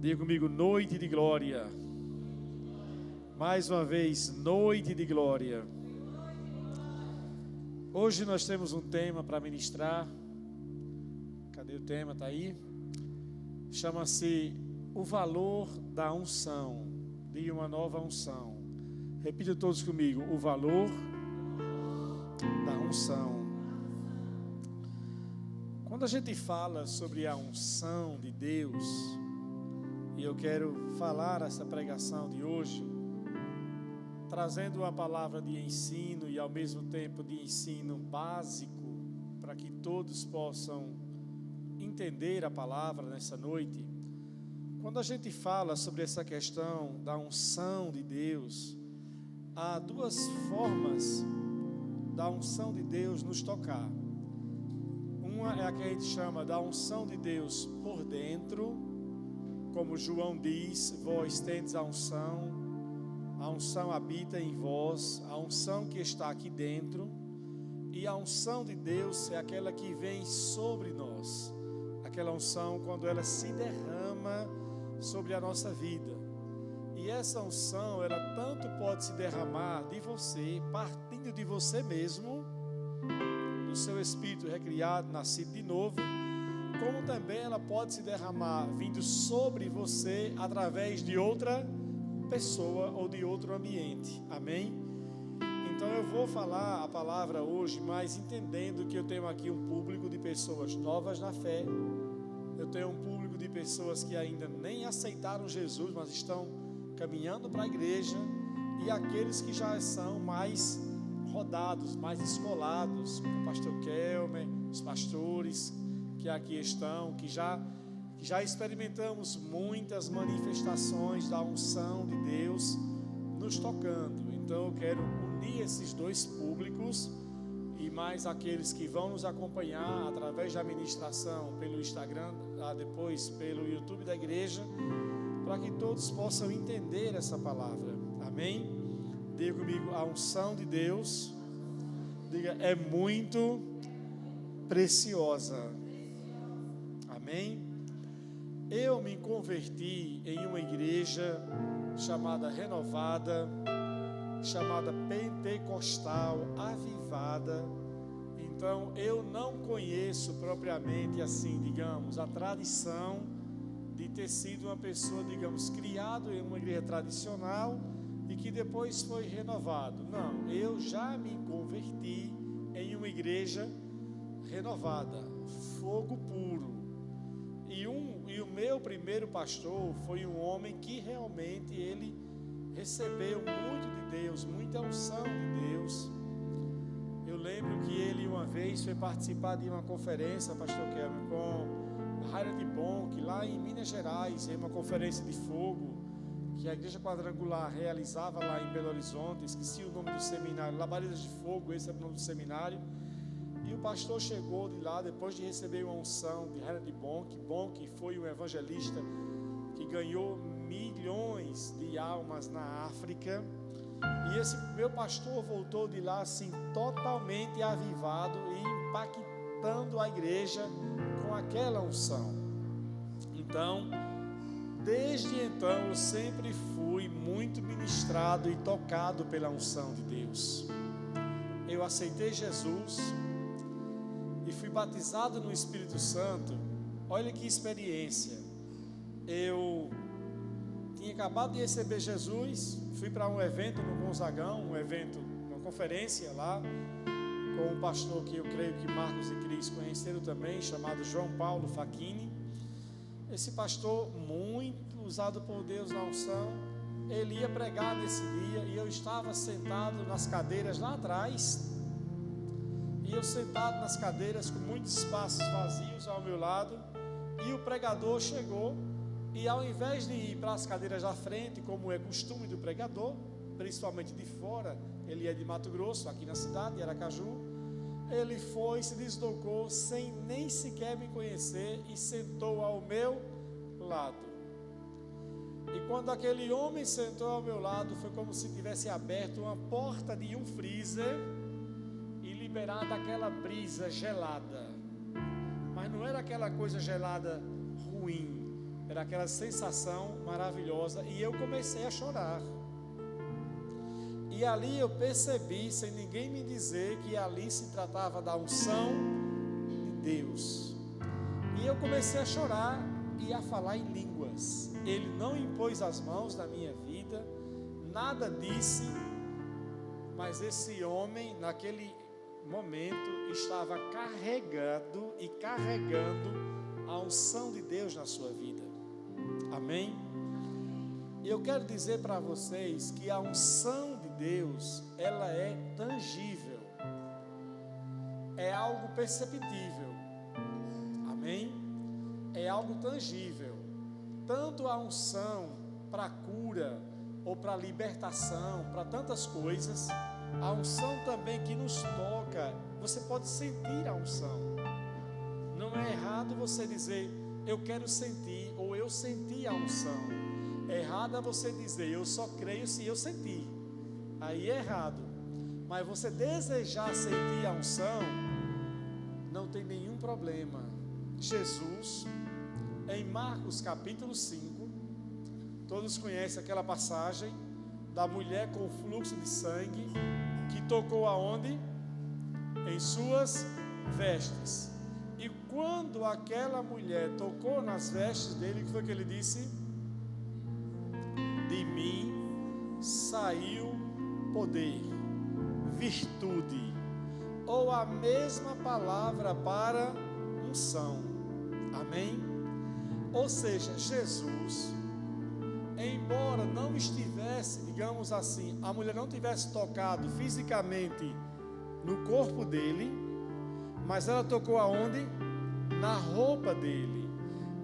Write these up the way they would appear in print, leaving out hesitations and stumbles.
Diga comigo, noite de glória. Mais uma vez, noite de glória. Hoje nós temos um tema para ministrar. Cadê o tema? Está aí. Chama-se o valor da unção. De uma nova unção. Repita todos comigo, o valor da unção. Quando a gente fala sobre a unção de Deus, e eu quero falar essa pregação de hoje, trazendo uma palavra de ensino e ao mesmo tempo de ensino básico, para que todos possam entender a palavra nessa noite. Quando a gente fala sobre essa questão da unção de Deus, há duas formas da unção de Deus nos tocar. Uma é a que a gente chama da unção de Deus por dentro, como João diz, vós tendes a unção habita em vós, a unção que está aqui dentro, e a unção de Deus é aquela que vem sobre nós, aquela unção quando ela se derrama sobre a nossa vida. E essa unção, ela tanto pode se derramar de você, partindo de você mesmo, do seu espírito recriado, nascido de novo, como também ela pode se derramar vindo sobre você através de outra pessoa ou de outro ambiente. Amém? Então eu vou falar a palavra hoje, mas entendendo que eu tenho aqui um público de pessoas novas na fé. Eu tenho um público de pessoas que ainda nem aceitaram Jesus, mas estão caminhando para a igreja, e aqueles que já são mais rodados, mais escolados, como o pastor Kelmer, os pastores que aqui estão, que já experimentamos muitas manifestações da unção de Deus nos tocando. Então eu quero unir esses dois públicos e mais aqueles que vão nos acompanhar através da ministração pelo Instagram, depois pelo YouTube da igreja, para que todos possam entender essa palavra. Amém? Diga comigo, a unção de Deus, diga, é muito preciosa. Amém? Eu me converti em uma igreja chamada Renovada, chamada Pentecostal Avivada. Então eu não conheço propriamente assim, digamos, a tradição de ter sido uma pessoa, digamos, criado em uma igreja tradicional e que depois foi renovado. Não, eu já me converti em uma igreja renovada, fogo puro. E o meu primeiro pastor foi um homem que realmente ele recebeu muito de Deus, muita unção de Deus. Eu lembro que ele uma vez foi participar de uma conferência, pastor Kelmer, com Reinhard Bonk, lá em Minas Gerais, em uma conferência de fogo, que a Igreja Quadrangular realizava lá em Belo Horizonte. Esqueci o nome do seminário, Labaredas de Fogo, esse é o nome do seminário. E o pastor chegou de lá, depois de receber uma unção de Reinhard Bonk. Bonk foi um evangelista que ganhou milhões de almas na África. E esse meu pastor voltou de lá assim, totalmente avivado e impactando a igreja com aquela unção. Então, desde então eu sempre fui muito ministrado e tocado pela unção de Deus. Eu aceitei Jesus e fui batizado no Espírito Santo. Olha que experiência. Eu tinha acabado de receber Jesus, fui para um evento no Gonzagão, uma conferência lá, com um pastor que eu creio que Marcos e Cris conheceram também, chamado João Paulo Facchini. Esse pastor, muito usado por Deus na unção, ele ia pregar nesse dia e eu estava sentado nas cadeiras lá atrás. E eu sentado nas cadeiras com muitos espaços vazios ao meu lado, e o pregador chegou, e ao invés de ir para as cadeiras da frente, como é costume do pregador, principalmente de fora, ele é de Mato Grosso, aqui na cidade, de Aracaju, ele foi, se deslocou sem nem sequer me conhecer e sentou ao meu lado. E quando aquele homem sentou ao meu lado, foi como se tivesse aberto uma porta de um freezer e liberado aquela brisa gelada. Mas não era aquela coisa gelada ruim, Era aquela sensação maravilhosa. E eu comecei a chorar. E ali eu percebi, sem ninguém me dizer, que ali se tratava da unção de Deus. E eu comecei a chorar e a falar em línguas. Ele não impôs as mãos na minha vida, nada disse, mas esse homem, naquele momento, estava carregando e carregando a unção de Deus na sua vida. Amém? E eu quero dizer para vocês que a unção de Deus, ela é tangível, é algo perceptível. Amém? É algo tangível. Tanto a unção para cura ou para libertação, para tantas coisas, a unção também que nos toca, você pode sentir a unção. Não é errado você dizer, eu quero sentir, ou eu senti a unção. É errado você dizer, eu só creio se eu sentir. Aí é errado. Mas você desejar sentir a unção, não tem nenhum problema. Jesus, em Marcos capítulo 5, todos conhecem aquela passagem da mulher com fluxo de sangue, que tocou aonde? Em suas vestes. E quando aquela mulher tocou nas vestes dele, o que foi que ele disse? De mim saiu poder, virtude, ou a mesma palavra para unção. Amém? Ou seja, Jesus, embora não estivesse, digamos assim, a mulher não tivesse tocado fisicamente no corpo dele, mas ela tocou aonde? Na roupa dele.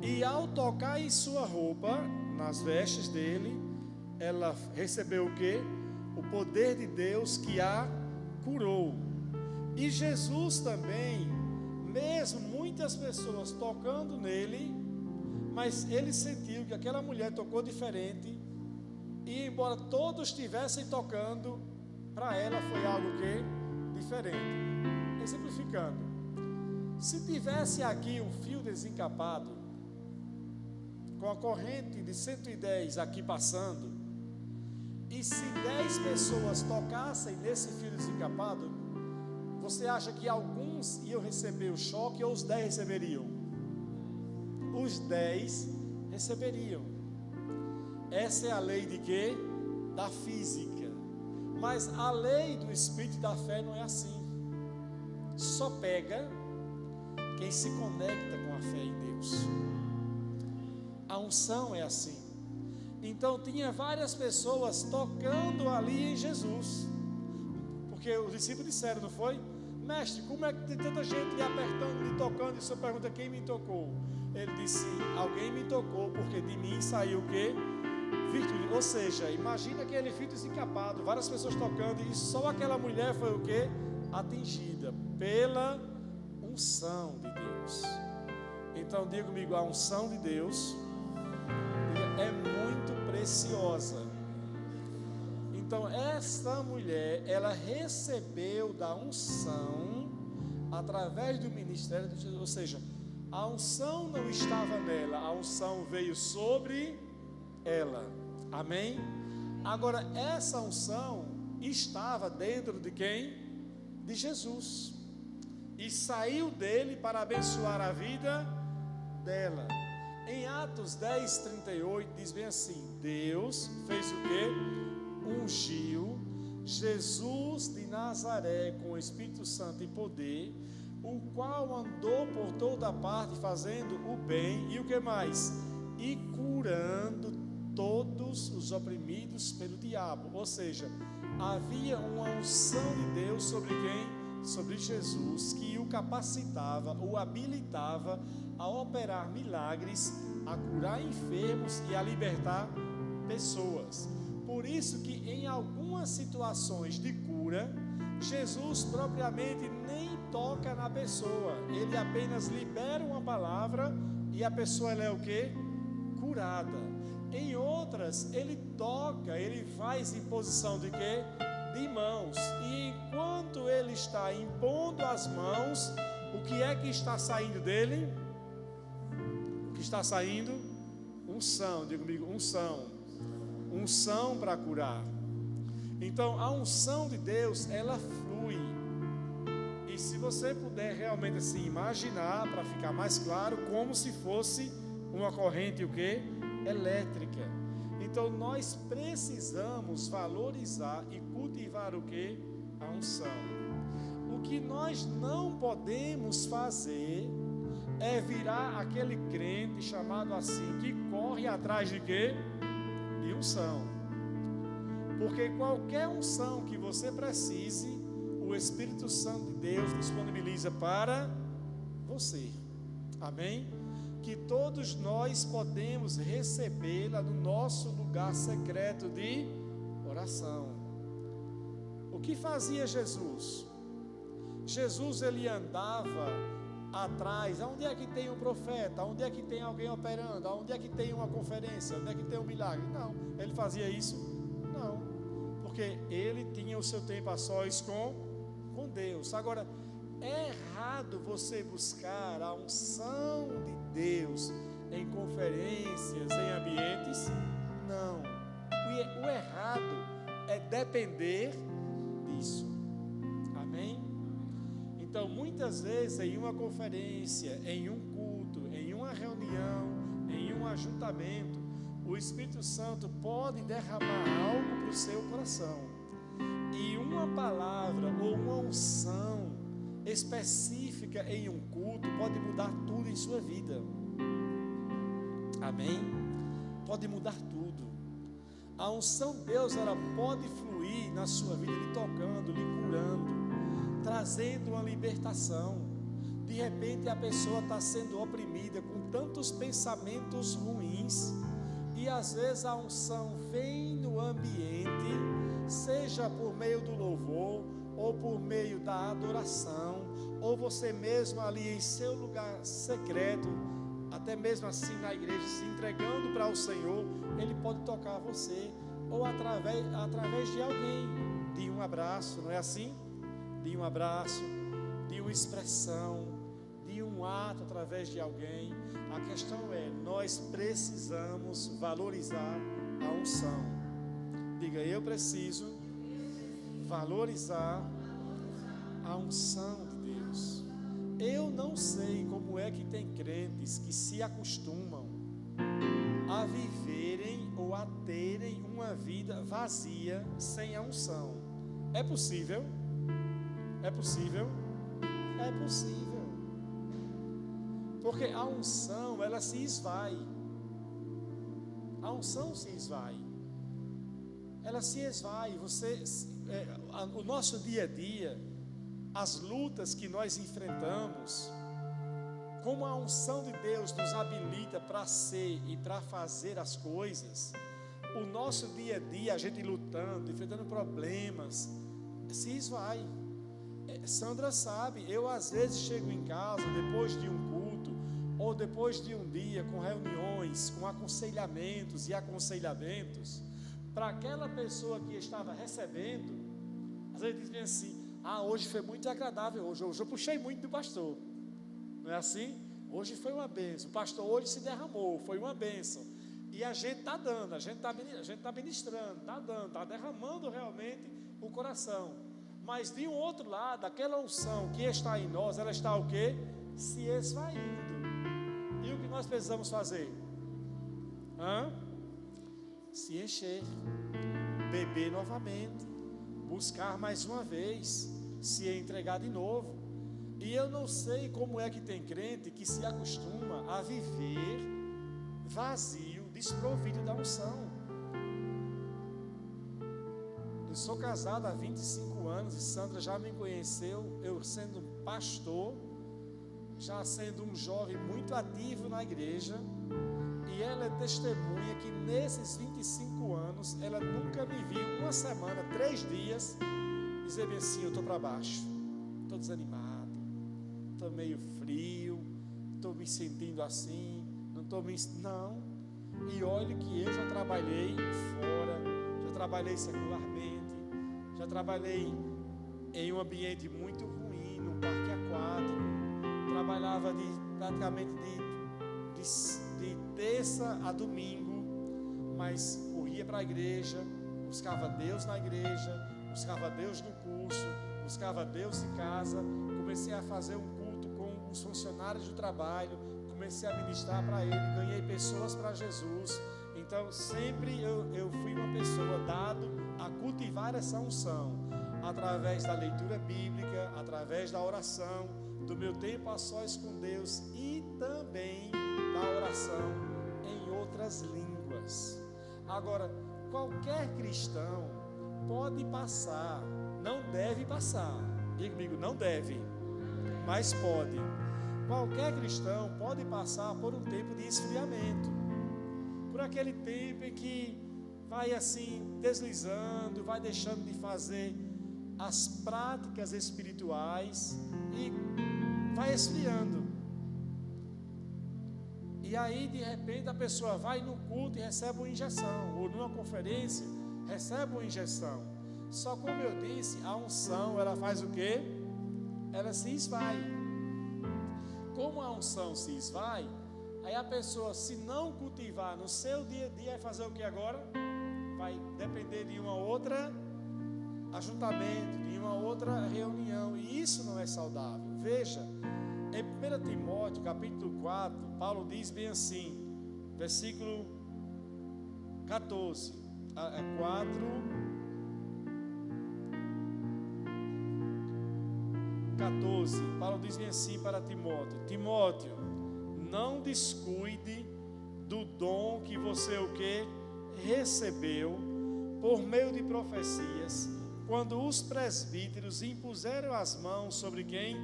E ao tocar em sua roupa, nas vestes dele, ela recebeu o quê? O poder de Deus que a curou. E Jesus também, mesmo muitas pessoas tocando nele, mas ele sentiu que aquela mulher tocou diferente, e embora todos estivessem tocando, para ela foi algo que diferente. Exemplificando, se tivesse aqui um fio desencapado, com a corrente de 110 aqui passando, e se 10 pessoas tocassem nesse fio desencapado, você acha que alguns iam receber o choque ou os 10 receberiam? Os 10 receberiam. Essa é a lei de quê? Da física. Mas a lei do Espírito e da fé não é assim. Só pega quem se conecta com a fé em Deus. A unção é assim. Então tinha várias pessoas tocando ali em Jesus, porque os discípulos disseram, não foi? Mestre, como é que tem tanta gente lhe apertando, lhe tocando? E o Senhor pergunta, quem me tocou? Ele disse, alguém me tocou, porque de mim saiu o quê? Virtude. Ou seja, imagina aquele fio desencapado, várias pessoas tocando, e só aquela mulher foi o quê? Atingida pela unção de Deus. Então diga comigo, a unção de Deus é muito preciosa. Então essa mulher, ela recebeu da unção através do ministério de Jesus. Ou seja, a unção não estava nela, a unção veio sobre ela. Amém? Agora essa unção estava dentro de quem? De Jesus. E saiu dele para abençoar a vida dela. Em Atos 10, 38 diz bem assim, Deus fez o quê? Ungiu Jesus de Nazaré com o Espírito Santo e poder, o qual andou por toda parte fazendo o bem, e o que mais? E curando todos os oprimidos pelo diabo. Ou seja, havia uma unção de Deus sobre quem? Sobre Jesus, que o capacitava, o habilitava a operar milagres, a curar enfermos e a libertar pessoas. Por isso que em algumas situações de cura, Jesus propriamente nem toca na pessoa, ele apenas libera uma palavra e a pessoa ela é o quê? Curada. Em outras, ele toca, ele faz imposição de quê? De mãos. E enquanto ele está impondo as mãos, o que é que está saindo dele? O que está saindo? Unção, diga comigo, unção. Unção para curar. Então, a unção de Deus, ela flui. E se você puder realmente assim imaginar, para ficar mais claro, como se fosse uma corrente o quê? Elétrica. Então, nós precisamos valorizar e cultivar o quê? A unção. O que nós não podemos fazer é virar aquele crente chamado assim, que corre atrás de quê? De unção. Porque qualquer unção que você precise, o Espírito Santo de Deus disponibiliza para você. Amém? Que todos nós podemos recebê-la no nosso lugar secreto de oração. O que fazia Jesus? Jesus, ele andava atrás. Aonde é que tem um profeta? Aonde é que tem alguém operando? Aonde é que tem uma conferência? Onde é que tem um milagre? Não. Ele fazia isso? Não. Porque ele tinha o seu tempo a sós com Deus. Agora, é errado você buscar a unção de Deus em conferências, em ambientes? Não. O errado é depender disso. Amém? Então, muitas vezes, em uma conferência, em um culto, em uma reunião, em um ajuntamento, o Espírito Santo pode derramar algo para o seu coração. E uma palavra ou uma unção específica em um culto pode mudar tudo em sua vida. Amém? Pode mudar tudo. A unção de Deus, ela pode fluir na sua vida, lhe tocando, lhe curando, trazendo uma libertação. De repente a pessoa está sendo oprimida com tantos pensamentos ruins, e às vezes a unção vem no ambiente, seja por meio do louvor, ou por meio da adoração, ou você mesmo ali em seu lugar secreto, até mesmo assim na igreja, se entregando para o Senhor, Ele pode tocar você, ou através de alguém, de um abraço, não é assim? De um abraço, de uma expressão, de um ato através de alguém. A questão é, nós precisamos valorizar a unção. Diga, eu preciso valorizar a unção de Deus. Eu não sei como é que tem crentes que se acostumam a viverem ou a terem uma vida vazia sem a unção. É possível? É possível? É possível. Porque a unção, ela se esvai. A unção se esvai. Ela se esvai. O nosso dia a dia, as lutas que nós enfrentamos, como a unção de Deus nos habilita para ser e para fazer as coisas, o nosso dia a dia, a gente lutando, enfrentando problemas, se esvai. Sandra sabe, eu às vezes chego em casa depois de um culto, ou depois de um dia com reuniões, com aconselhamentos e aconselhamentos, para aquela pessoa que estava recebendo, às vezes diz bem assim, hoje foi muito agradável, hoje eu puxei muito do pastor, não é assim? Hoje foi uma bênção, o pastor hoje se derramou, foi uma bênção, e a gente está dando, a gente está ministrando, está dando, está derramando realmente o coração, mas de um outro lado, aquela unção que está em nós, ela está o quê? Se esvaindo. E o que nós precisamos fazer? Se encher, beber novamente, buscar mais uma vez, se entregar de novo. E eu não sei como é que tem crente que se acostuma a viver vazio, desprovido da unção. Eu sou casado há 25 anos e Sandra já me conheceu, eu sendo pastor, já sendo um jovem muito ativo na igreja, e ela é testemunha que nesses 25 anos, ela nunca me viu uma semana, 3 dias, dizer bem assim, eu estou para baixo, estou desanimado, estou meio frio, estou me sentindo assim, não, e olhe que eu já trabalhei fora, já trabalhei secularmente, já trabalhei em um ambiente muito ruim, num parque aquático, trabalhava praticamente de de terça a domingo, mas corria para a igreja, buscava Deus na igreja, buscava Deus no curso, buscava Deus em casa. Comecei a fazer um culto com os funcionários do trabalho, comecei a ministrar para ele, ganhei pessoas para Jesus. Então sempre eu fui uma pessoa dado a cultivar essa unção, através da leitura bíblica, através da oração, do meu tempo a sós com Deus e também da oração em outras línguas. Agora, qualquer cristão pode passar, não deve passar, diga comigo, não deve, mas pode. Qualquer cristão pode passar por um tempo de esfriamento, por aquele tempo em que vai assim deslizando, vai deixando de fazer as práticas espirituais e vai esfriando. E aí de repente a pessoa vai no culto e recebe uma injeção, ou numa conferência recebe uma injeção. Só como eu disse, a unção ela faz o quê? Ela se esvai. Como a unção se esvai, aí a pessoa, se não cultivar no seu dia a dia, vai fazer o que agora? Vai depender de uma outra ajuntamento, de uma outra reunião, e isso não é saudável. Veja, em 1 Timóteo capítulo 4, Paulo diz bem assim, versículo 14, 14, Paulo diz bem assim para Timóteo: Timóteo, não descuide do dom que você o que recebeu por meio de profecias, quando os presbíteros impuseram as mãos sobre quem?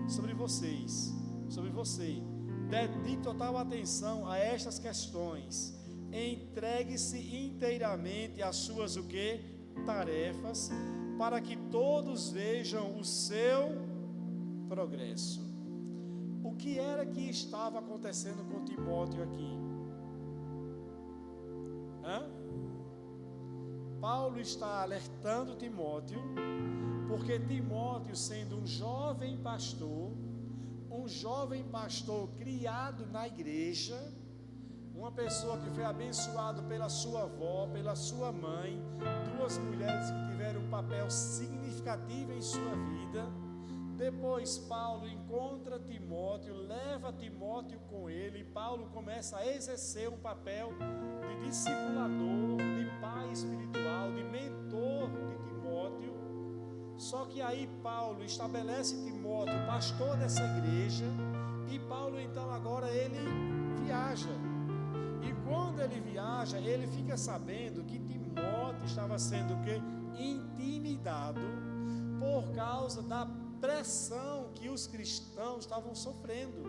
Sobre vocês, sobre você. Dedique total atenção a estas questões. Entregue-se inteiramente às suas o que? Tarefas, para que todos vejam o seu progresso. O que era que estava acontecendo com Timóteo aqui? Paulo está alertando Timóteo, porque Timóteo, sendo um jovem pastor criado na igreja, uma pessoa que foi abençoado pela sua avó, pela sua mãe, duas mulheres que tiveram um papel significativo em sua vida. Depois Paulo encontra Timóteo, leva Timóteo com ele, e Paulo começa a exercer um papel de discipulador, de pai espiritual, de mentor de Timóteo. Só que aí Paulo estabelece Timóteo pastor dessa igreja, e Paulo então agora ele viaja. E quando ele viaja, ele fica sabendo que Timóteo estava sendo o quê? Intimidado por causa da pressão que os cristãos estavam sofrendo,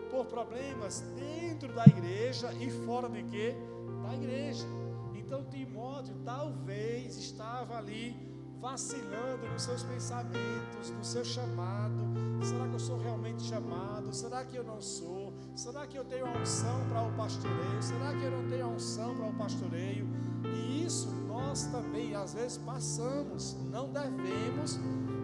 por problemas dentro da igreja e fora de quê? Da igreja. Então Timóteo talvez estava ali vacilando nos seus pensamentos, no seu chamado. Será que eu sou realmente chamado? Será que eu não sou? Será que eu tenho a unção para o pastoreio? Será que eu não tenho a unção para o pastoreio? E isso nós também às vezes passamos, não devemos,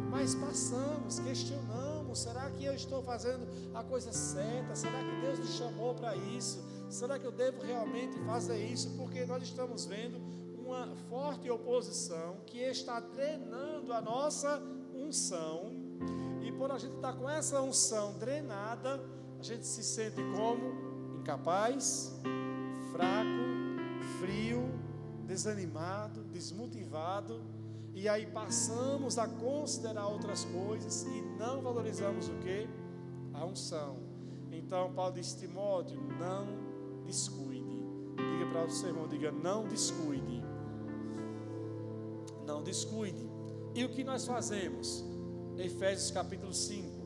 mas passamos, questionamos: será que eu estou fazendo a coisa certa? Será que Deus me chamou para isso? Será que eu devo realmente fazer isso? Porque nós estamos vendo uma forte oposição que está drenando a nossa unção, e por a gente estar com essa unção drenada, a gente se sente como? Incapaz, fraco, frio, desanimado, desmotivado. E aí passamos a considerar outras coisas e não valorizamos o que? A unção. Então Paulo diz: Timóteo, não descuide. Diga para o seu irmão, diga: não descuide. Não descuide. E o que nós fazemos? Efésios capítulo 5.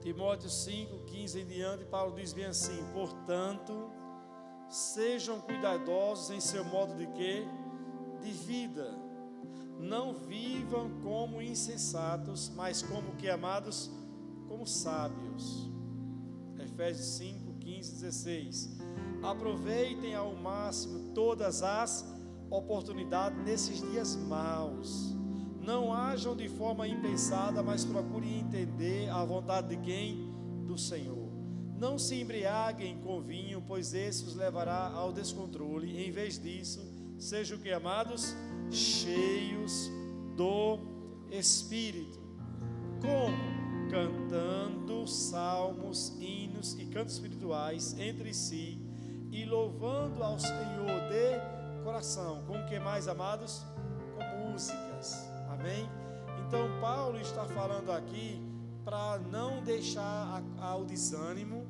Timóteo 5, 15 em diante, Paulo diz bem assim: portanto, sejam cuidadosos em seu modo de quê? De vida. Não vivam como insensatos, mas como que, amados? Como sábios. Efésios 5, 15 e 16. Aproveitem ao máximo todas as oportunidades nesses dias maus. Não ajam de forma impensada, mas procurem entender a vontade de quem? Do Senhor. Não se embriaguem com vinho, pois esse os levará ao descontrole. Em vez disso, sejam o que, amados? Cheios do Espírito. Como? Cantando salmos, hinos e cantos espirituais entre si e louvando ao Senhor de coração. Com o que mais, amados? Com músicas. Amém? Então Paulo está falando aqui para não deixar ao desânimo.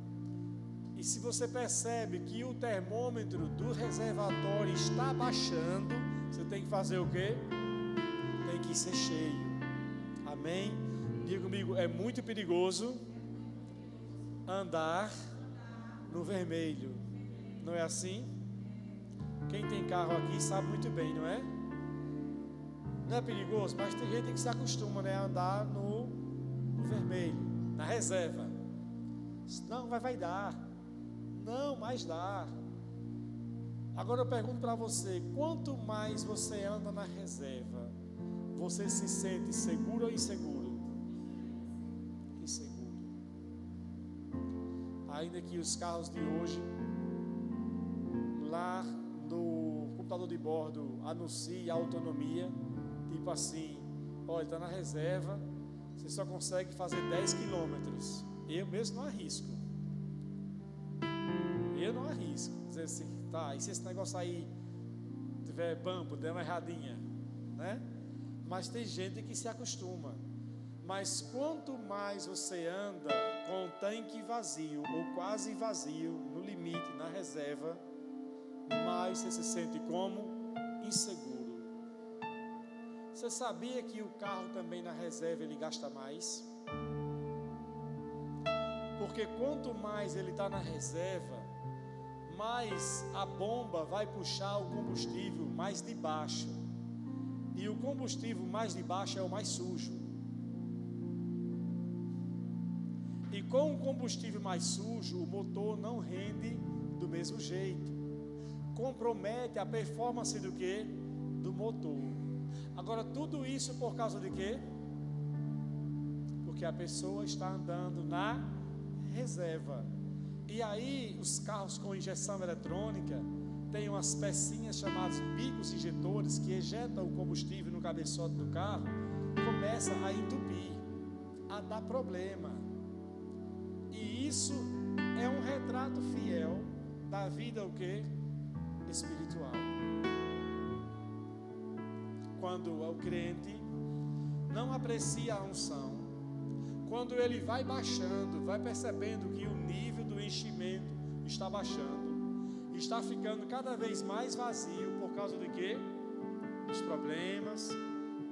E se você percebe que o termômetro do reservatório está baixando, você tem que fazer o quê? Tem que ser cheio. Amém? Diga comigo, é muito perigoso andar no vermelho. Não é assim? Quem tem carro aqui sabe muito bem, não é? Não é perigoso, mas tem gente que se acostuma, né, a andar no vermelho, na reserva. Não, vai dar. Não, mas dá. Agora eu pergunto para você, quanto mais você anda na reserva, você se sente seguro ou inseguro? Inseguro. Ainda que os carros de hoje, lá no computador de bordo, anuncie a autonomia, tipo assim, olha, está na reserva, você só consegue fazer 10 quilômetros. Eu mesmo não arrisco. Eu não arrisco. Dizer assim, tá, e se esse negócio aí tiver bampo, der uma erradinha, né? Mas tem gente que se acostuma. Mas quanto mais você anda com o tanque vazio, ou quase vazio, no limite, na reserva, mais você se sente como? Inseguro. Você sabia que o carro também na reserva ele gasta mais? Porque quanto mais ele está na reserva, mais a bomba vai puxar o combustível mais de baixo. E o combustível mais de baixo é o mais sujo. E com o combustível mais sujo, o motor não rende do mesmo jeito. Compromete a performance do quê? Do motor. Agora, tudo isso por causa de quê? Porque a pessoa está andando na reserva. E aí, os carros com injeção eletrônica têm umas pecinhas chamadas bicos injetores que injetam o combustível no cabeçote do carro, começa a entupir, a dar problema. E isso é um retrato fiel da vida o quê? Espiritual. Quando o crente não aprecia a unção, quando ele vai baixando, vai percebendo que o nível do enchimento está baixando, está ficando cada vez mais vazio por causa de quê? Dos problemas,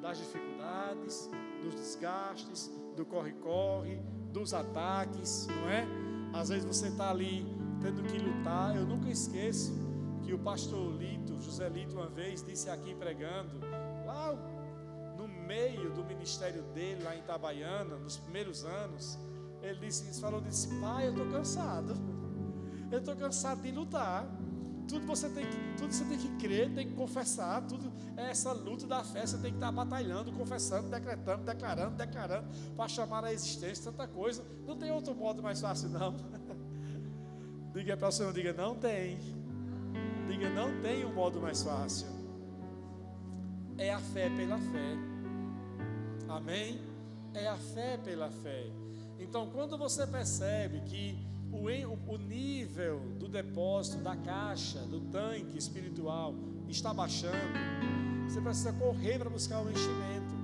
das dificuldades, dos desgastes, do corre-corre, dos ataques, não é? Às vezes você está ali tendo que lutar. Eu nunca esqueço que o pastor Lito, José Lito, uma vez disse aqui pregando, lá no meio do ministério dele, lá em Itabaiana, nos primeiros anos, ele disse, pai, eu estou cansado de lutar, tudo você tem que crer, tem que confessar, tudo é essa luta da fé, você tem que estar batalhando, confessando, decretando, declarando, para chamar a existência, tanta coisa, não tem outro modo mais fácil não. Diga para o Senhor, diga, não tem um modo mais fácil, é a fé pela fé, amém? É a fé pela fé. Então quando você percebe que o nível do depósito, da caixa, do tanque espiritual está baixando, você precisa correr para buscar o enchimento.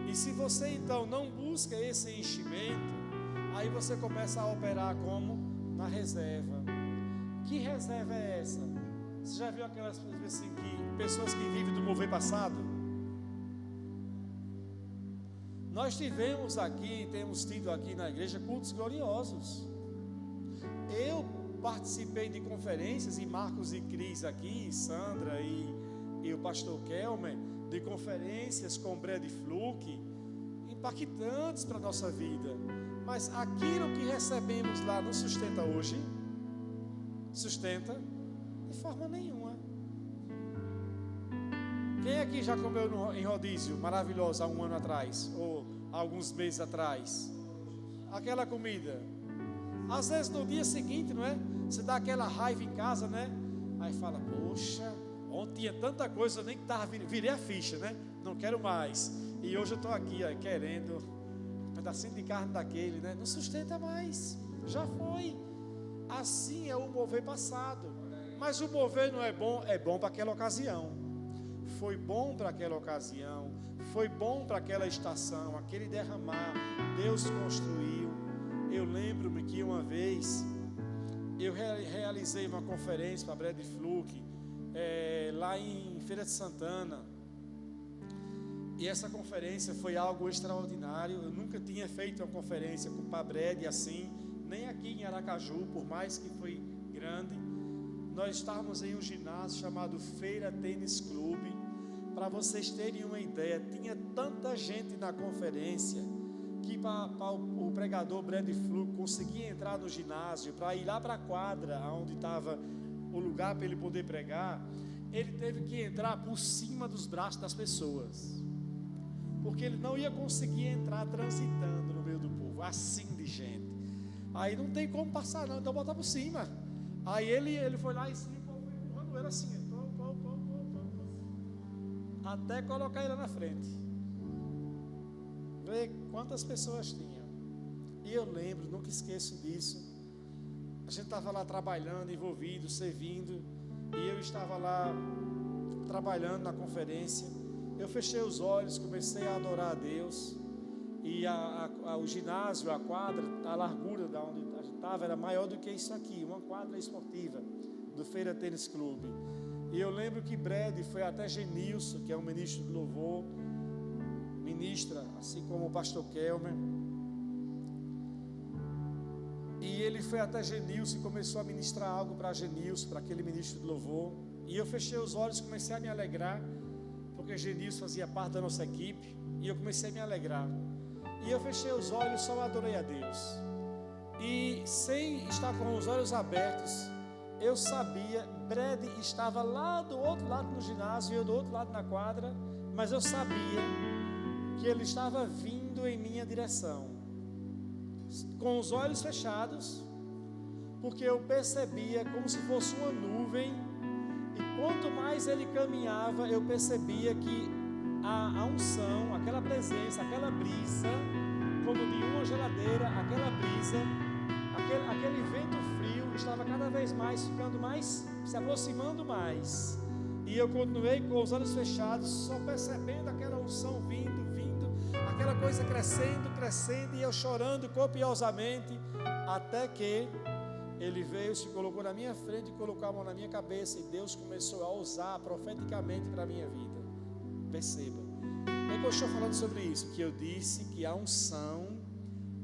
E se você então não busca esse enchimento, aí você começa a operar como? Na reserva. Que reserva é essa? Você já viu aquelas assim, pessoas que vivem do mover passado? Nós temos tido aqui na igreja cultos gloriosos. Eu participei de conferências, e Marcos e Cris aqui, Sandra e o pastor Kelmer, de conferências com Brad Fluke, impactantes para a nossa vida. Mas aquilo que recebemos lá não sustenta hoje? Sustenta? De forma nenhuma. Quem aqui já comeu em rodízio maravilhoso há um ano atrás? Ou alguns meses atrás? Aquela comida. Às vezes no dia seguinte, não é? Você dá aquela raiva em casa, né? Aí fala, poxa, ontem tinha tanta coisa, eu nem virei a ficha, né? Não quero mais. E hoje eu estou aqui, ó, querendo um pedacinho de carne daquele, né? Não sustenta mais. Já foi. Assim é o mover passado. Mas o mover não é bom para aquela ocasião. Foi bom para aquela ocasião, foi bom para aquela estação, aquele derramar, Deus construiu. Eu lembro-me que uma vez eu realizei uma conferência para a Brad Fluke, lá em Feira de Santana, e essa conferência foi algo extraordinário. Eu nunca tinha feito uma conferência com a Brad assim, nem aqui em Aracaju, por mais que foi grande. Nós estávamos em um ginásio chamado Feira Tênis Clube. Para vocês terem uma ideia, tinha tanta gente na conferência que para o pregador Brad Fluke conseguia entrar no ginásio, para ir lá para a quadra onde estava o lugar para ele poder pregar, ele teve que entrar por cima dos braços das pessoas, porque ele não ia conseguir entrar transitando no meio do povo, assim de gente. Aí não tem como passar não, então botar por cima. Aí ele foi lá em cima, foi empurrando ele assim, até colocar ele na frente. Vê quantas pessoas tinham. E eu lembro, nunca esqueço disso. A gente estava lá trabalhando, envolvido, servindo, e eu estava lá trabalhando na conferência. Eu fechei os olhos, comecei a adorar a Deus. E o ginásio, a quadra, a largura da onde a gente estava era maior do que isso aqui, uma quadra esportiva do Feira Tênis Clube. E eu lembro que Brad foi até Genilson, que é um ministro do louvor, ministra, assim como o pastor Kelmer. E ele foi até Genilson e começou a ministrar algo para Genilson, para aquele ministro do louvor. E eu fechei os olhos e comecei a me alegrar, porque Genilson fazia parte da nossa equipe, e eu comecei a me alegrar. E eu fechei os olhos e só adorei a Deus. E sem estar com os olhos abertos, eu sabia, Brad estava lá do outro lado no ginásio e eu do outro lado na quadra, mas eu sabia que ele estava vindo em minha direção, com os olhos fechados, porque eu percebia como se fosse uma nuvem, e quanto mais ele caminhava, eu percebia que a unção, aquela presença, aquela brisa, como de uma geladeira, aquela brisa, aquele vento frio estava cada vez mais ficando mais, se aproximando mais. E eu continuei com os olhos fechados, só percebendo aquela unção vindo, aquela coisa crescendo, e eu chorando copiosamente, até que ele veio, se colocou na minha frente e colocou a mão na minha cabeça, e Deus começou a usar profeticamente para a minha vida. Perceba, por que eu estou falando sobre isso? Que eu disse que a unção,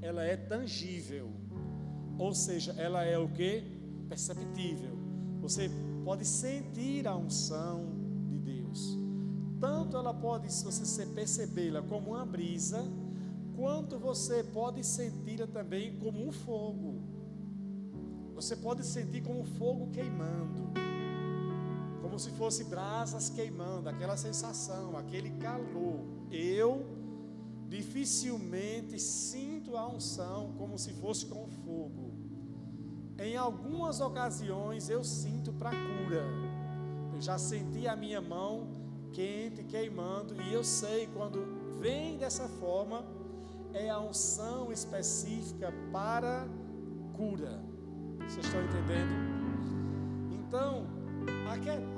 ela é tangível, ou seja, ela é o que? Perceptível. Você pode sentir a unção de Deus. Tanto ela pode, se você percebê-la como uma brisa, quanto você pode senti-la também como um fogo. Você pode sentir como um fogo queimando, como se fosse brasas queimando, aquela sensação, aquele calor. Eu dificilmente sinto a unção como se fosse com fogo. Em algumas ocasiões eu sinto para cura. Eu já senti a minha mão quente, queimando, e eu sei quando vem dessa forma, é a unção específica para cura. Vocês estão entendendo? Então,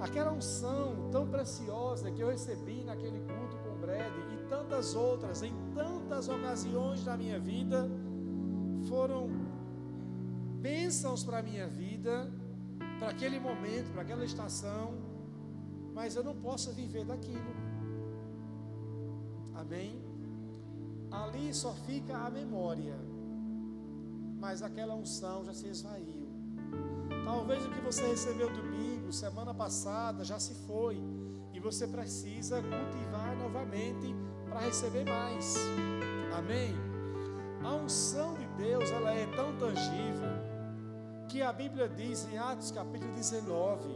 aquela unção tão preciosa que eu recebi naquele culto com o Brad, e tantas outras, em tantas ocasiões da minha vida, foram bênçãos para a minha vida, para aquele momento, para aquela estação, mas eu não posso viver daquilo. Amém? Ali só fica a memória, mas aquela unção já se esvaiu. Talvez o que você recebeu domingo, semana passada, já se foi, e você precisa cultivar novamente para receber mais. Amém? A unção de Deus, ela é tão tangível, que a Bíblia diz em Atos capítulo 19,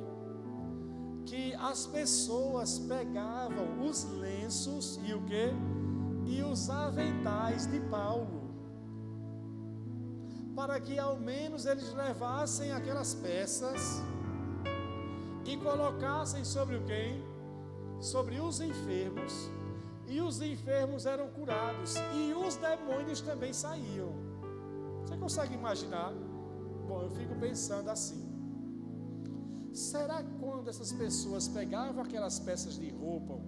que as pessoas pegavam os lenços e o quê? E os aventais de Paulo, para que ao menos eles levassem aquelas peças e colocassem sobre o quê? Sobre os enfermos, e os enfermos eram curados, e os demônios também saíam. Você consegue imaginar? Bom, eu fico pensando assim: será que quando essas pessoas pegavam aquelas peças de roupa,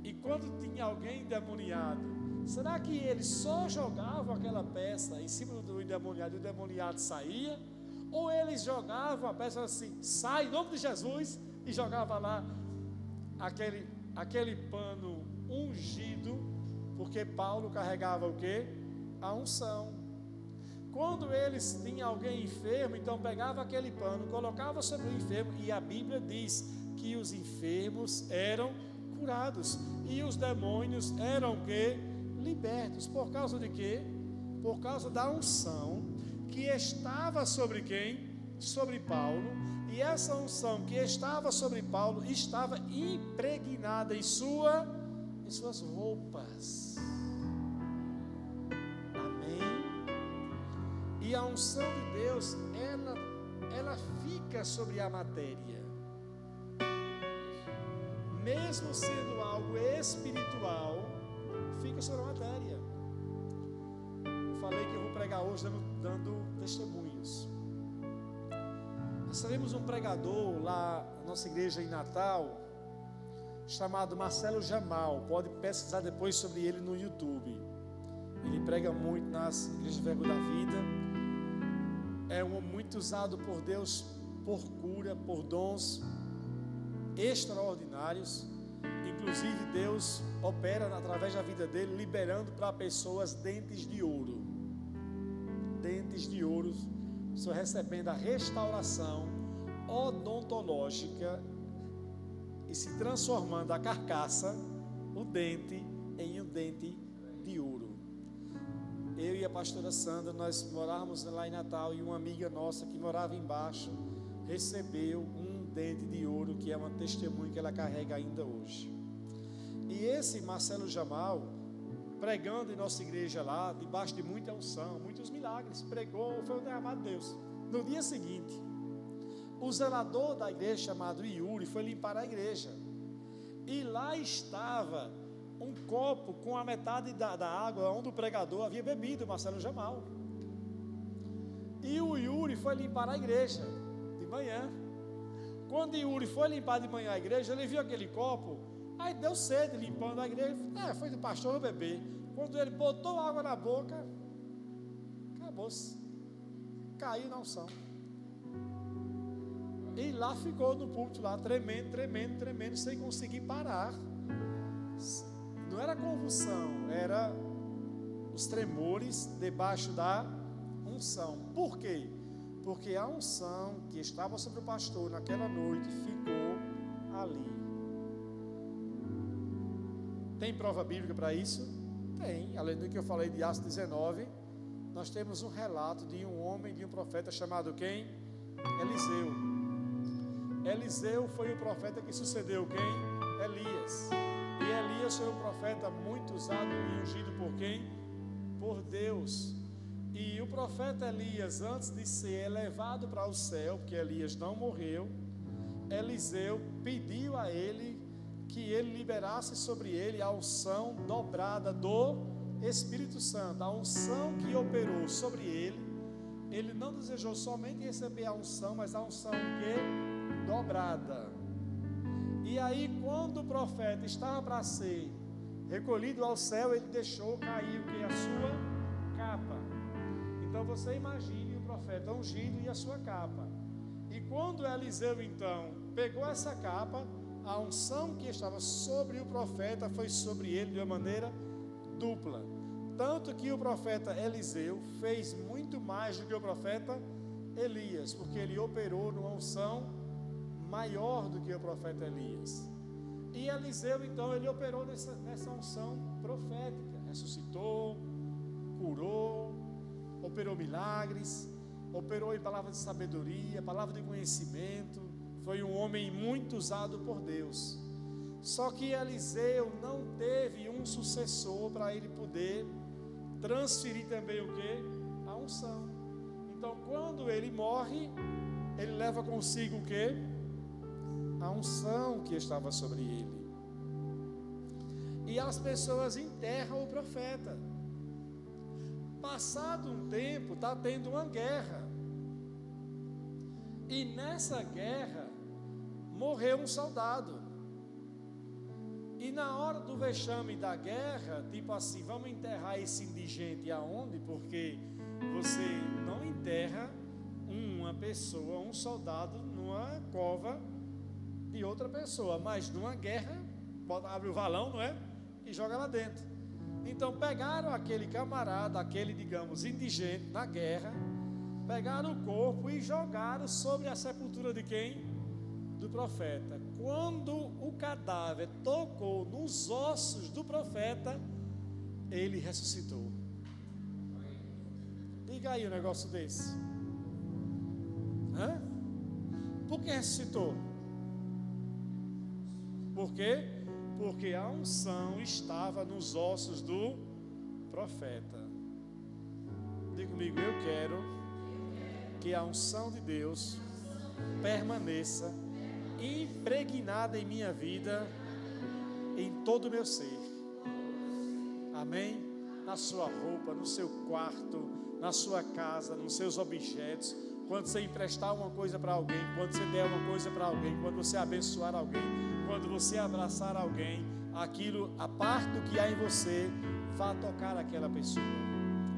e quando tinha alguém endemoniado, será que eles só jogavam aquela peça em cima do endemoniado e o endemoniado saía? Ou eles jogavam a peça assim, sai em nome de Jesus, e jogava lá aquele pano ungido, porque Paulo carregava o quê? A unção. Quando eles tinham alguém enfermo, então pegava aquele pano, colocava sobre o enfermo, e a Bíblia diz que os enfermos eram curados, e os demônios eram o quê? Libertos. Por causa de quê? Por causa da unção que estava sobre quem? Sobre Paulo. E essa unção que estava sobre Paulo estava impregnada em suas roupas. E a unção de Deus, ela fica sobre a matéria. Mesmo sendo algo espiritual, fica sobre a matéria. Eu falei que eu vou pregar hoje dando testemunhos. Nós tivemos um pregador lá na nossa igreja em Natal, chamado Marcelo Jamal. Pode pesquisar depois sobre ele no YouTube. Ele prega muito nas igrejas Verbo da Vida. É um homem muito usado por Deus, por cura, por dons extraordinários. Inclusive Deus opera através da vida dele, liberando para pessoas dentes de ouro. Dentes de ouro, só recebendo a restauração odontológica e se transformando a carcaça, o dente, em um dente de ouro. Eu e a pastora Sandra, nós morávamos lá em Natal, e uma amiga nossa que morava embaixo recebeu um dente de ouro, que é um testemunho que ela carrega ainda hoje. E esse Marcelo Jamal, pregando em nossa igreja lá, debaixo de muita unção, muitos milagres, pregou, foi um derramado de Deus. No dia seguinte, o zelador da igreja, chamado Yuri, foi limpar a igreja, e lá estava um copo com a metade da água onde o pregador havia bebido, Marcelo Jamal. E o Yuri foi limpar a igreja de manhã. Quando o Yuri foi limpar de manhã a igreja, ele viu aquele copo, aí deu sede limpando a igreja. Foi do pastor beber. Quando ele botou água na boca, acabou-se, caiu na unção. E lá ficou no púlpito, lá tremendo, sem conseguir parar. Não era convulsão, era os tremores debaixo da unção. Por quê? Porque a unção que estava sobre o pastor naquela noite ficou ali. Tem prova bíblica para isso? Tem. Além do que eu falei de Atos 19, nós temos um relato de um homem, de um profeta chamado quem? Eliseu. Eliseu foi o profeta que sucedeu quem? Elias. E Elias foi um profeta muito usado e ungido por quem? Por Deus. E o profeta Elias, antes de ser elevado para o céu, porque Elias não morreu, Eliseu pediu a ele que ele liberasse sobre ele a unção dobrada do Espírito Santo. A unção que operou sobre ele, ele não desejou somente receber a unção, mas a unção que? Dobrada. E aí, quando o profeta estava para ser recolhido ao céu, ele deixou cair o que? A sua capa. Então você imagine o profeta ungido e a sua capa. E quando Eliseu então pegou essa capa, a unção que estava sobre o profeta foi sobre ele de uma maneira dupla. Tanto que o profeta Eliseu fez muito mais do que o profeta Elias, porque ele operou numa unção maior do que o profeta Elias. E Eliseu então ele operou nessa unção profética, ressuscitou, curou, operou milagres, operou em palavra de sabedoria, palavra de conhecimento. Foi um homem muito usado por Deus. Só que Eliseu não teve um sucessor para ele poder transferir também o quê? A unção. Então, quando ele morre, ele leva consigo o quê? A unção que estava sobre ele. E as pessoas enterram o profeta. Passado um tempo, está tendo uma guerra. E nessa guerra, morreu um soldado. E na hora do vexame da guerra, tipo assim, vamos enterrar esse indigente aonde? Porque você não enterra uma pessoa, um soldado, numa cova de outra pessoa, mas numa guerra, abre o valão, não é? E joga lá dentro. Então pegaram aquele camarada, aquele, digamos, indigente na guerra, pegaram o corpo e jogaram sobre a sepultura de quem? Do profeta. Quando o cadáver tocou nos ossos do profeta, ele ressuscitou. Diga aí um negócio desse. Por que ressuscitou? Por quê? Porque a unção estava nos ossos do profeta. Diga comigo, eu quero que a unção de Deus permaneça impregnada em minha vida, em todo o meu ser. Amém? Na sua roupa, no seu quarto, na sua casa, nos seus objetos. Quando você emprestar uma coisa para alguém, quando você der uma coisa para alguém, quando você abençoar alguém, quando você abraçar alguém, aquilo, a parte do que há em você, vá tocar aquela pessoa.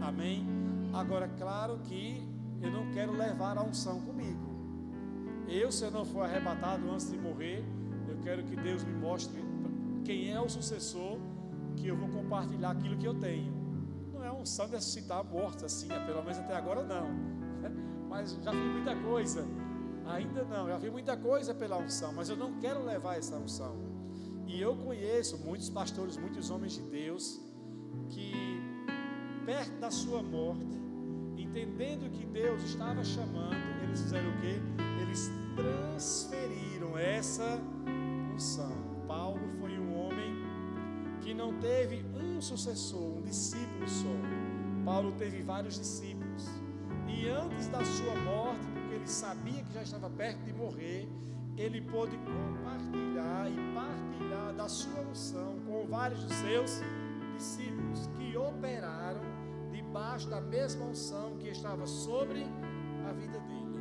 Amém? Agora, claro que eu não quero levar a unção comigo. Se eu não for arrebatado antes de morrer, eu quero que Deus me mostre quem é o sucessor, que eu vou compartilhar aquilo que eu tenho. Não é unção de ressuscitar mortos assim, pelo menos até agora não. Mas já fiz muita coisa. Ainda não, já fiz muita coisa pela unção, mas eu não quero levar essa unção. E eu conheço muitos pastores, muitos homens de Deus, que perto da sua morte, entendendo que Deus estava chamando, eles fizeram o quê? Eles transferiram essa unção. Paulo foi um homem que não teve um sucessor, um discípulo só. Paulo teve vários discípulos. E antes da sua morte, porque ele sabia que já estava perto de morrer, ele pôde compartilhar e partilhar da sua unção com vários dos seus discípulos que operaram debaixo da mesma unção que estava sobre a vida dele.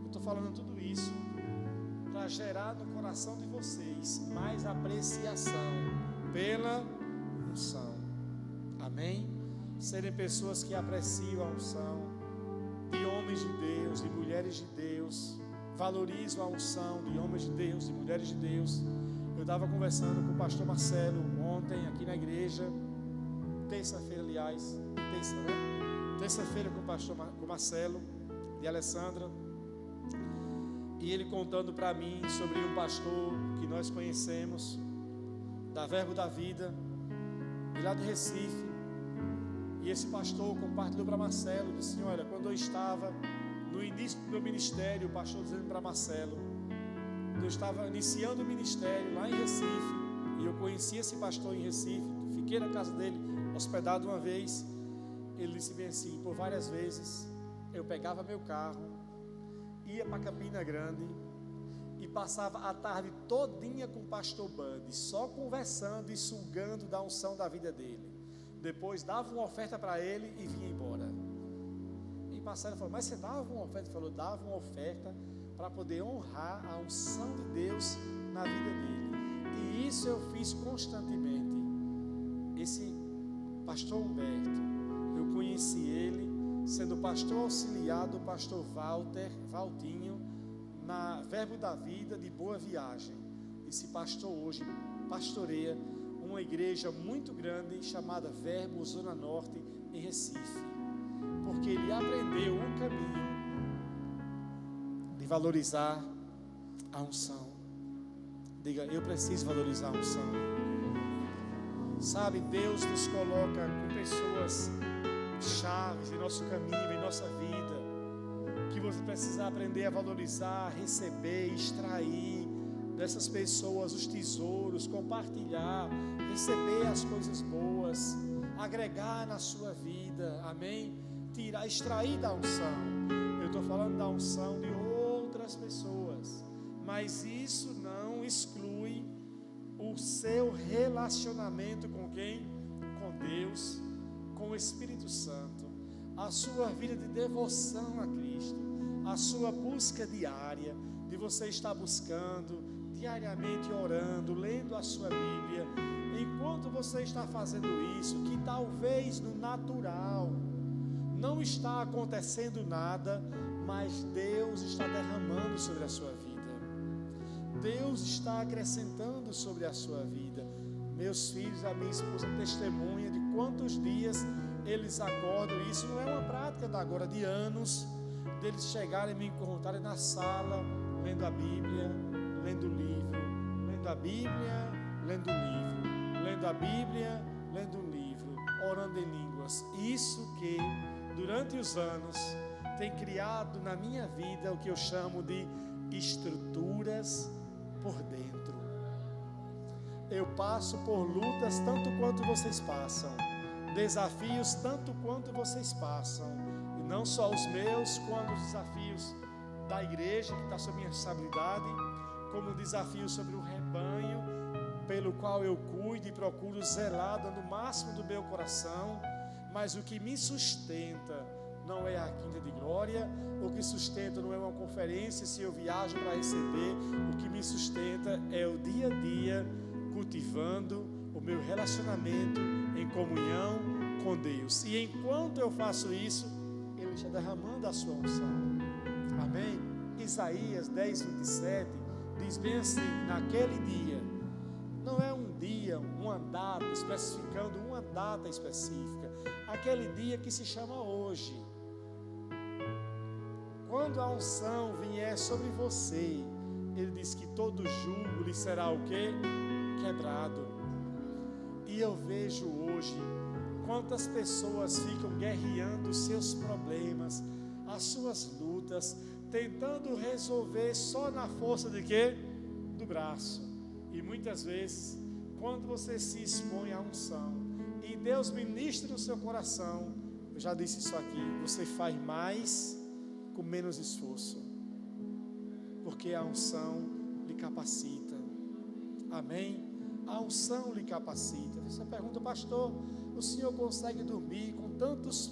Eu estou falando tudo isso para gerar no coração de vocês mais apreciação pela unção. Amém? Serem pessoas que apreciam a unção, de homens de Deus, de mulheres de Deus, valorizam a unção de homens de Deus, de mulheres de Deus. Eu estava conversando com o pastor Marcelo ontem aqui na igreja, terça-feira, aliás, terça-feira com o pastor Marcelo de Alessandra, e ele contando para mim sobre um pastor que nós conhecemos, da Verbo da Vida, de lá de Recife. E esse pastor compartilhou para Marcelo, disse assim: olha, quando eu estava no início do meu ministério, o pastor dizendo para Marcelo, eu estava iniciando o ministério lá em Recife, e eu conheci esse pastor em Recife, fiquei na casa dele, hospedado uma vez. Ele disse bem assim: por várias vezes, eu pegava meu carro, ia para Campina Grande, e passava a tarde todinha com o pastor Bande, só conversando e sugando da unção da vida dele. Depois dava uma oferta para ele e vinha embora. E Marcelo falou: mas você dava uma oferta? Ele falou: dava uma oferta para poder honrar a unção de Deus na vida dele. E isso eu fiz constantemente. Esse pastor Humberto, eu conheci ele sendo pastor auxiliar do pastor Valtinho, na Verbo da Vida de Boa Viagem. Esse pastor hoje pastoreia uma igreja muito grande chamada Verbo Zona Norte em Recife, porque ele aprendeu o caminho de valorizar a unção. Diga: eu preciso valorizar a unção. Sabe, Deus nos coloca com pessoas chaves em nosso caminho, em nossa vida, que você precisa aprender a valorizar, receber, extrair dessas pessoas os tesouros, compartilhar, receber as coisas boas, agregar na sua vida, amém? Extrair da unção. Eu estou falando da unção de outras pessoas, mas isso não exclui o seu relacionamento com quem? Com Deus, com o Espírito Santo, a sua vida de devoção a Cristo, a sua busca diária, de você estar buscando diariamente, orando, lendo a sua Bíblia. Enquanto você está fazendo isso, que talvez no natural não está acontecendo nada, mas Deus está derramando sobre a sua vida. Deus está acrescentando sobre a sua vida. Meus filhos, a minha esposa testemunha de quantos dias eles acordam. Isso não é uma prática da agora, de anos, deles chegarem e me encontrarem na sala, lendo a Bíblia, lendo o livro, lendo a Bíblia, lendo o livro, lendo a Bíblia, lendo o livro, orando em línguas. Isso que durante os anos tem criado na minha vida o que eu chamo de estruturas por dentro. Eu passo por lutas tanto quanto vocês passam, desafios tanto quanto vocês passam, e não só os meus, quanto os desafios da igreja que está sob minha responsabilidade, como desafios sobre o rebanho pelo qual eu cuido e procuro zelar, dando o máximo do meu coração. Mas o que me sustenta não é a quinta de glória, o que sustenta não é uma conferência se eu viajo para receber. O que me sustenta é o dia a dia, cultivando o meu relacionamento em comunhão com Deus. E enquanto eu faço isso, Ele está derramando a sua unção. Amém? Isaías 10, 27 diz bem assim: naquele dia, não é um dia, uma data, especificando uma data específica, aquele dia que se chama hoje. Quando a unção vier sobre você, Ele diz que todo jugo lhe será o quê? Quebrado. E eu vejo hoje quantas pessoas ficam guerreando os seus problemas, as suas lutas, tentando resolver só na força de quê? Do braço. E muitas vezes, quando você se expõe à unção e Deus ministra no seu coração, eu já disse isso aqui, você faz mais com menos esforço, porque a unção lhe capacita. Amém? A unção lhe capacita. Você pergunta: pastor, o senhor consegue dormir com tantos?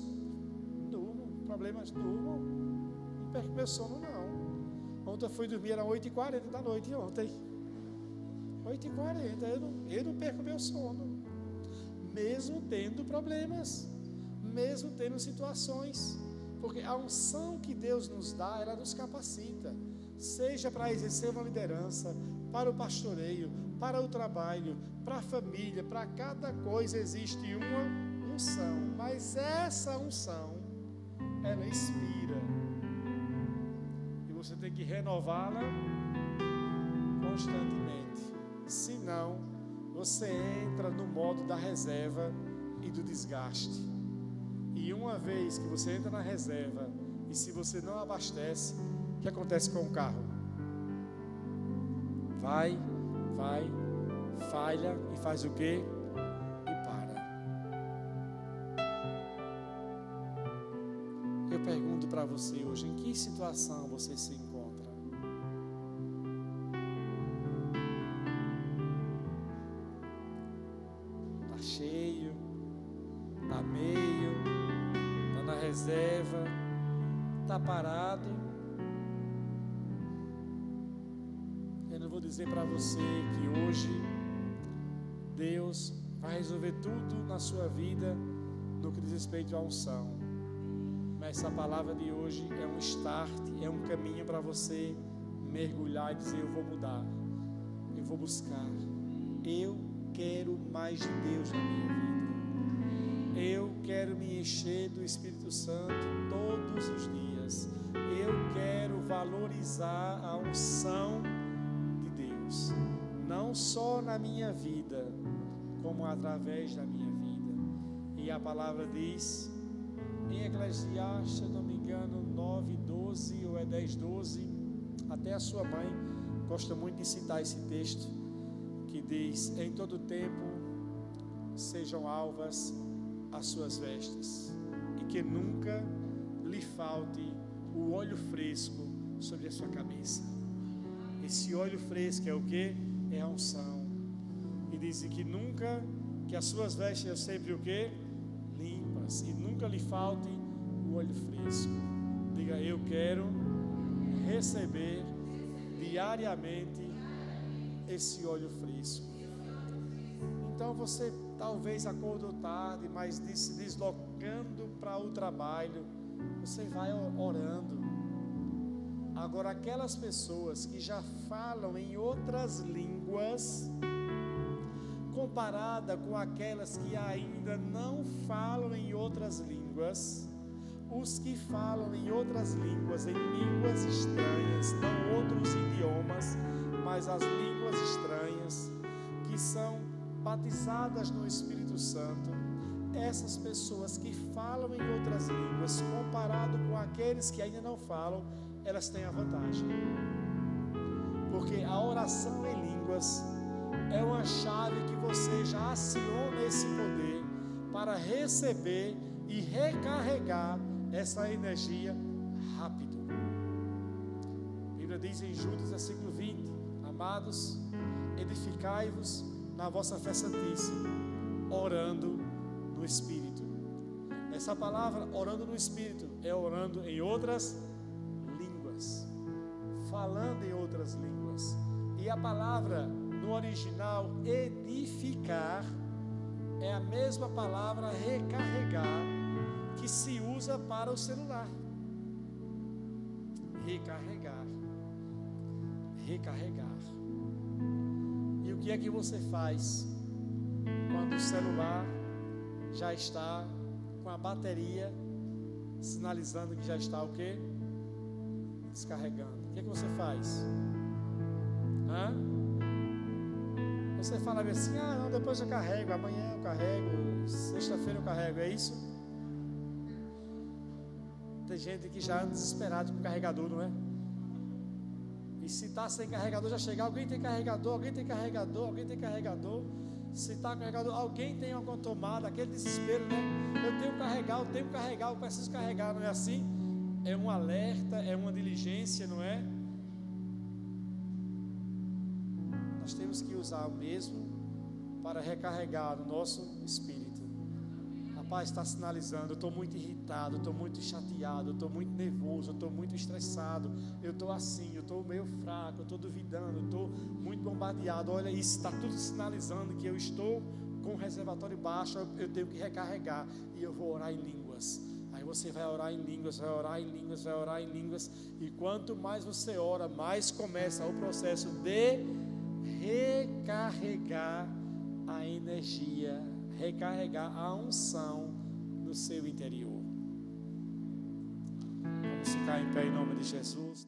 Durmo, problemas, durmo, não perco meu sono não. Ontem eu fui dormir, era 8h40 da noite ontem, 8h40, eu não perco meu sono, mesmo tendo problemas, mesmo tendo situações, porque a unção que Deus nos dá, ela nos capacita, seja para exercer uma liderança, para o pastoreio, para o trabalho, para a família, para cada coisa existe uma unção, mas essa unção, ela inspira, e você tem que renová-la constantemente, senão você entra no modo da reserva e do desgaste. E uma vez que você entra na reserva, e se você não abastece, o que acontece com o carro? Vai, falha e faz o quê? E para. Eu pergunto para você hoje, em que situação você se encontra? Está cheio? Está meio? Está na reserva? Está parado? Eu não vou dizer para você que hoje Deus vai resolver tudo na sua vida no que diz respeito à unção, mas essa palavra de hoje é um start, é um caminho para você mergulhar e dizer: eu vou mudar, eu vou buscar, eu quero mais de Deus na minha vida, eu quero me encher do Espírito Santo todos os dias, eu quero valorizar a unção, não só na minha vida, como através da minha vida. E a palavra diz em Eclesiastes, se eu não me engano, 9:12 ou é 10:12, até a sua mãe gosta muito de citar esse texto, que diz: em todo tempo sejam alvas as suas vestes, e que nunca lhe falte o óleo fresco sobre a sua cabeça. Esse óleo fresco é o que? É a unção. E diz que nunca, que as suas vestes sejam sempre o que? Limpas, e nunca lhe falte o óleo fresco. Diga: eu quero receber diariamente esse óleo fresco. Então você talvez acordou tarde, mas se deslocando para o trabalho, você vai orando. Agora, aquelas pessoas que já falam em outras línguas, comparada com aquelas que ainda não falam em outras línguas, os que falam em outras línguas, em línguas estranhas, não outros idiomas, mas as línguas estranhas, que são batizadas no Espírito Santo, essas pessoas que falam em outras línguas, comparado com aqueles que ainda não falam, elas têm a vantagem, porque a oração em línguas é uma chave que você já aciona esse poder para receber e recarregar essa energia rápido. A Bíblia diz em Judas, versículo 20: amados, edificai-vos na vossa fé santíssima, orando no Espírito. Essa palavra, orando no Espírito, é orando em outras línguas, falando em outras línguas. E a palavra no original, edificar, é a mesma palavra recarregar que se usa para o celular. Recarregar. E o que é que você faz quando o celular já está com a bateria sinalizando que já está o quê? Descarregando. O que é que você faz? Você fala assim: não, depois eu carrego, amanhã eu carrego, sexta-feira eu carrego, é isso? Tem gente que já anda desesperado com o carregador, não é? E se está sem carregador, já chega: alguém tem carregador, alguém tem carregador, alguém tem carregador. Se está carregador, alguém tem uma tomada, aquele desespero, né? Eu tenho que carregar, eu preciso carregar, não é assim? É um alerta, é uma diligência, não é? Nós temos que usar o mesmo para recarregar o nosso espírito. Rapaz, está sinalizando: eu estou muito irritado, eu estou muito chateado, eu estou muito nervoso, eu estou muito estressado, eu estou assim, eu estou meio fraco, eu estou duvidando, eu estou muito bombardeado. Olha, isso está tudo sinalizando que eu estou com o reservatório baixo, eu tenho que recarregar, e eu vou orar em línguas. Aí você vai orar em línguas, vai orar em línguas, vai orar em línguas, e quanto mais você ora, mais começa o processo de recarregar a energia, recarregar a unção no seu interior. Vamos ficar em pé em nome de Jesus.